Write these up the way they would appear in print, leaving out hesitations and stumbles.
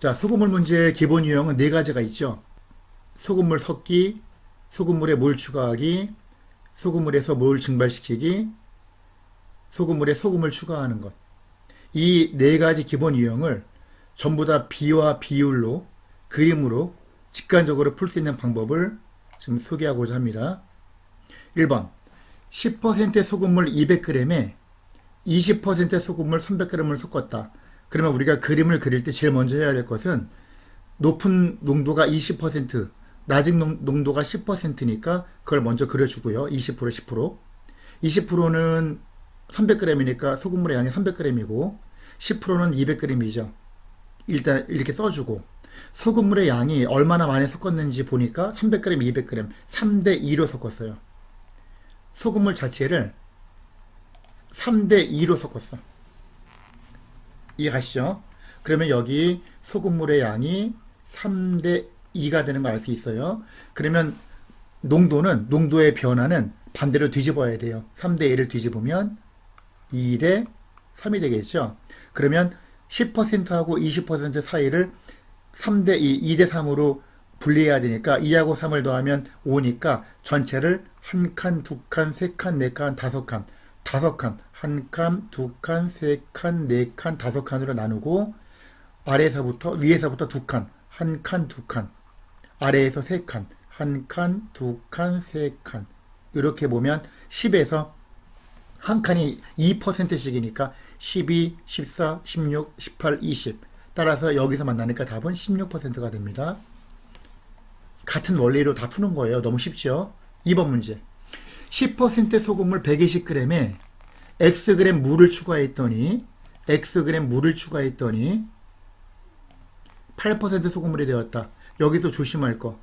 자, 소금물 문제의 기본 유형은 네 가지가 있죠. 소금물 섞기, 소금물에 물 추가하기, 소금물에서 물 증발시키기, 소금물에 소금을 추가하는 것. 이 네 가지 기본 유형을 전부 다 비와 비율로, 그림으로 직관적으로 풀 수 있는 방법을 지금 소개하고자 합니다. 1번 10% 소금물 200g에 20% 소금물 300g을 섞었다. 그러면 우리가 그림을 그릴 때 제일 먼저 해야 될 것은 높은 농도가 20%, 낮은 농도가 10%니까 그걸 먼저 그려주고요. 20%, 10%. 20%는 300g이니까 소금물의 양이 300g이고 10%는 200g이죠. 일단 이렇게 써주고 소금물의 양이 얼마나 많이 섞었는지 보니까 300g, 200g, 3대2로 섞었어요. 소금물 자체를 3대2로 섞었어. 이해가시죠? 그러면 여기 소금물의 양이 3대2가 되는 걸 알 수 있어요. 그러면 농도의 변화는 반대로 뒤집어야 돼요. 3대1을 뒤집으면 2대 3이 되겠죠. 그러면 10%하고 20% 사이를 3대2, 2대 3으로 분리해야 되니까 2하고 3을 더하면 5니까 전체를 한 칸, 두 칸, 세 칸, 네 칸, 다섯 칸, 한 칸, 두 칸, 세 칸, 네 칸, 다섯 칸으로 나누고 위에서부터 두 칸, 한 칸, 두 칸, 아래에서 세 칸, 한 칸, 두 칸, 세 칸. 이렇게 보면 10에서 한 칸이 2%씩이니까 12, 14, 16, 18, 20. 따라서 여기서 만나니까 답은 16%가 됩니다. 같은 원리로 다 푸는 거예요. 너무 쉽죠? 2번 문제. 10% 소금물 120g에 Xg 물을 추가했더니 8% 소금물이 되었다. 여기서 조심할 거.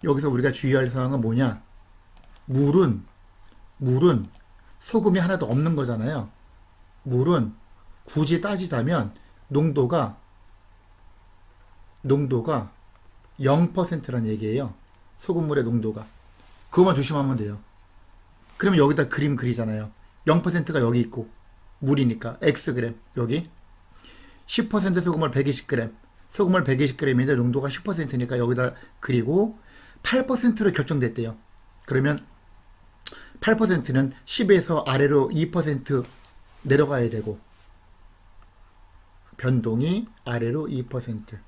여기서 우리가 주의할 사항은 뭐냐? 물은 소금이 하나도 없는 거잖아요. 물은 굳이 따지자면 농도가 0%란 얘기예요. 소금물의 농도가. 그것만 조심하면 돼요. 그러면 여기다 그림 그리잖아요. 0%가 여기 있고 물이니까 Xg 여기 10% 소금물 120g 소금물 120g인데 농도가 10%니까 여기다 그리고 8%로 결정됐대요. 그러면 8%는 10에서 아래로 2% 내려가야 되고 변동이 아래로 2%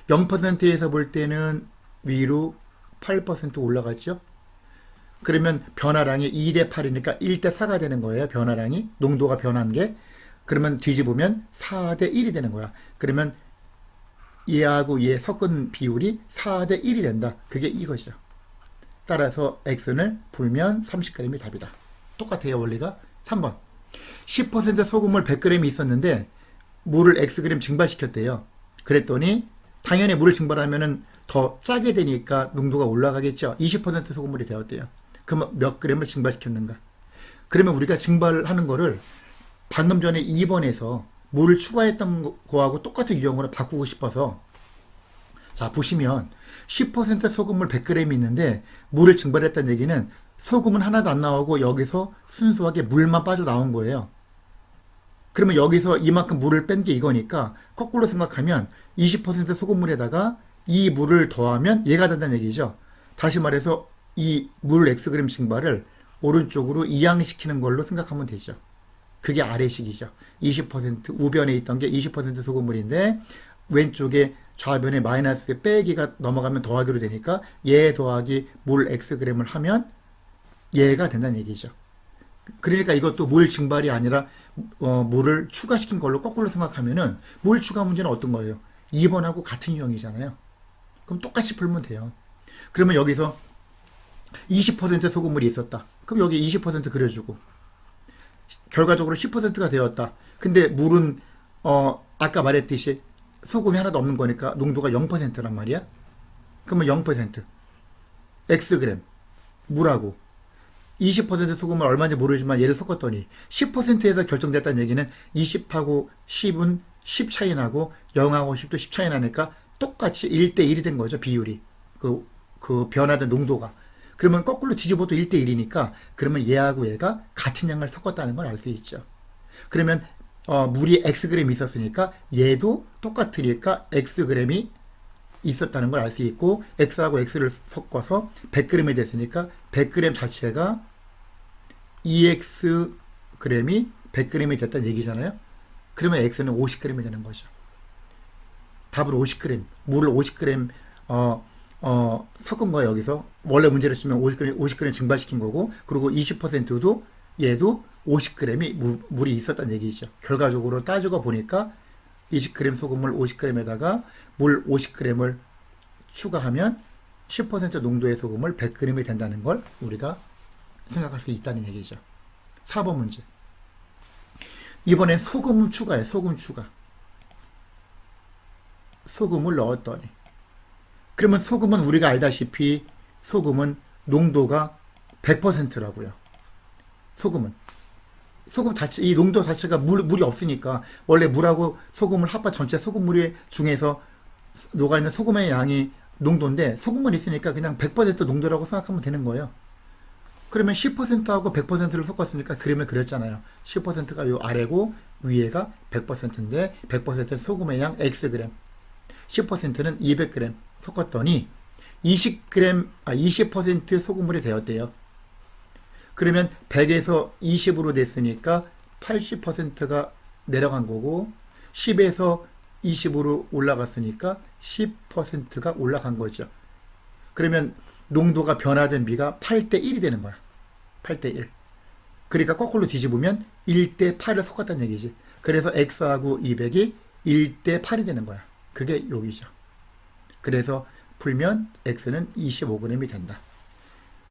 0%에서 볼 때는 위로 8% 올라갔죠. 그러면 변화량이 2대 8이니까 1대 4가 되는 거예요. 변화량이 농도가 변한 게. 그러면 뒤집으면 4대 1이 되는 거야. 그러면 얘하고 얘 섞은 비율이 4대 1이 된다. 그게 이것이죠. 따라서 X를 풀면 30g이 답이다. 똑같아요. 원리가. 3번 10% 소금물 100g이 있었는데 물을 Xg 증발시켰대요. 그랬더니 당연히 물을 증발하면은 더 짜게 되니까 농도가 올라가겠죠. 20% 소금물이 되었대요. 그럼 몇 g을 증발시켰는가? 그러면 우리가 증발하는 거를 방금 전에 2번에서 물을 추가했던 거하고 똑같은 유형으로 바꾸고 싶어서 자 보시면 10% 소금물 100g이 있는데 물을 증발했다는 얘기는 소금은 하나도 안 나오고 여기서 순수하게 물만 빠져나온 거예요. 그러면 여기서 이만큼 물을 뺀 게 이거니까 거꾸로 생각하면 20% 소금물에다가 이 물을 더하면 얘가 된다는 얘기죠. 다시 말해서 이 물 Xg 증발을 오른쪽으로 이양시키는 걸로 생각하면 되죠. 그게 아래식이죠. 20% 우변에 있던 게 20% 소금물인데 왼쪽에 좌변에 마이너스 빼기가 넘어가면 더하기로 되니까 얘 더하기 물 Xg을 하면 얘가 된다는 얘기죠. 그러니까 이것도 물 증발이 아니라 물을 추가시킨 걸로 거꾸로 생각하면은 물 추가 문제는 어떤 거예요? 2번하고 같은 유형이잖아요. 그럼 똑같이 풀면 돼요. 그러면 여기서 20% 소금물이 있었다. 그럼 여기 20% 그려주고 결과적으로 10%가 되었다. 근데 물은 아까 말했듯이 소금이 하나도 없는 거니까 농도가 0%란 말이야. 그러면 0% Xg 물하고 20% 소금을 얼마인지 모르지만 얘를 섞었더니 10%에서 결정됐다는 얘기는 20하고 10은 10 차이 나고 0하고 10도 10 차이 나니까 똑같이 1대1이 된 거죠. 비율이. 그 변화된 농도가. 그러면 거꾸로 뒤집어도 1대1이니까 그러면 얘하고 얘가 같은 양을 섞었다는 걸 알 수 있죠. 그러면 물이 Xg 있었으니까 얘도 똑같으니까 Xg이 있었다는 걸 알 수 있고 X하고 X를 섞어서 100g이 됐으니까 100g 자체가 2Xg이 100g이 됐다는 얘기잖아요. 그러면 X는 50g이 되는 거죠. 답은 50g. 물을 50g 섞은 거예요. 여기서 원래 문제를 쓰면 50g 증발시킨 거고, 그리고 20%도 얘도 50g이 물이 있었다는 얘기죠. 결과적으로 따지고 보니까 20g 소금물 50g에다가 물 50g을 추가하면 10% 농도의 소금을 100g이 된다는 걸 우리가 생각할 수 있다는 얘기죠. 4번 문제. 이번엔 소금 추가예요. 소금 추가. 소금을 넣었더니, 그러면 소금은 우리가 알다시피 소금은 농도가 100%라고요. 소금 자체, 이 농도 자체가 물이 없으니까, 원래 물하고 소금을 합한 전체 소금물 중에서 녹아있는 소금의 양이 농도인데, 소금만 있으니까 그냥 100% 농도라고 생각하면 되는 거예요. 그러면 10%하고 100%를 섞었으니까 그림을 그렸잖아요. 10%가 요 아래고 위에가 100%인데 100%는 소금의 양 Xg, 10%는 200g 섞었더니 20% 소금물이 되었대요. 그러면 100에서 20으로 됐으니까 80%가 내려간 거고, 10에서 20으로 올라갔으니까 10%가 올라간 거죠. 그러면 농도가 변화된 비가 8대 1이 되는 거야. 8대 1. 그러니까 거꾸로 뒤집으면 1대 8을 섞었다는 얘기지. 그래서 X하고 200이 1대 8이 되는 거야. 그게 여기죠. 그래서 풀면 X는 25g이 된다.